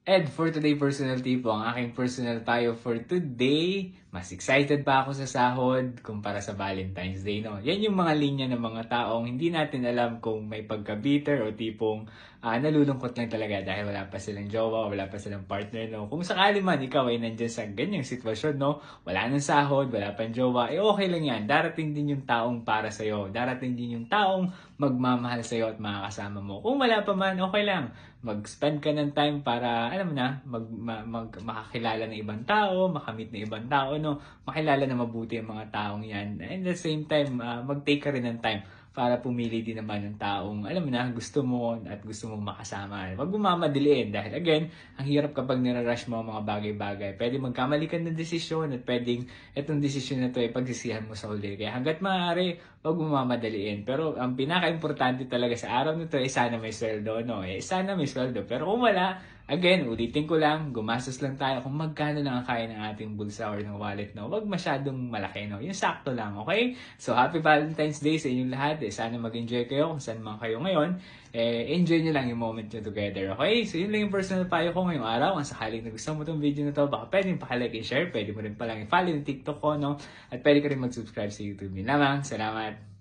And for today personal tip po, ang aking personal tayo for today, mas excited pa ako sa sahod kumpara sa Valentine's Day, no? Yan yung mga linya ng mga taong hindi natin alam kung may pagka-bitter o tipong nalulungkot lang talaga dahil wala pa silang jowa, wala pa silang partner, no? Kung sakali man ikaw ay nandyan sa ganyang sitwasyon, no? Wala nang sahod, wala pang jowa, okay lang yan. Darating din yung taong para sa'yo. Darating din yung taong magmamahal sa'yo at makakasama mo. Kung wala pa man, okay lang. Mag-spend ka ng time para, alam mo na, makakilala ng ibang tao, makamit ng ibang tao, no? Makilala na mabuti ang mga taong yan. And at the same time, mag-take ka rin ng time para pumili din naman ng taong, alam mo na, gusto mo at gusto mo makasama. Huwag mo mamadiliin dahil again, ang hirap kapag nirarush mo ang mga bagay-bagay. Pwede magkamali ka ng desisyon at pwedeng itong desisyon na to ay pagsisihan mo sa huli. Kaya hanggat maaari, huwag mo mamadaliin. Pero ang pinaka-importante talaga sa araw nito ay sana may sweldo, no? Sana may sweldo. Pero kung wala, again, ulitin ko lang, gumastos lang tayo kung magkano lang ang kaya ng ating bulsa or ng wallet, no? Huwag masyadong malaki, no? Yung sakto lang, okay? So, happy Valentine's Day sa inyong lahat. Sana mag-enjoy kayo kung saan man kayo ngayon. Enjoy nyo lang yung moment nyo together, okay? So, yun lang yung personal payo ko ngayong araw. Ang sakaling na gusto mo itong video na to, baka pwede pakilike and share. Pwede mo rin palang i-follow yung TikTok ko, no? At pwede ka rin mag-subscribe sa YouTube. Yun lamang. Salamat!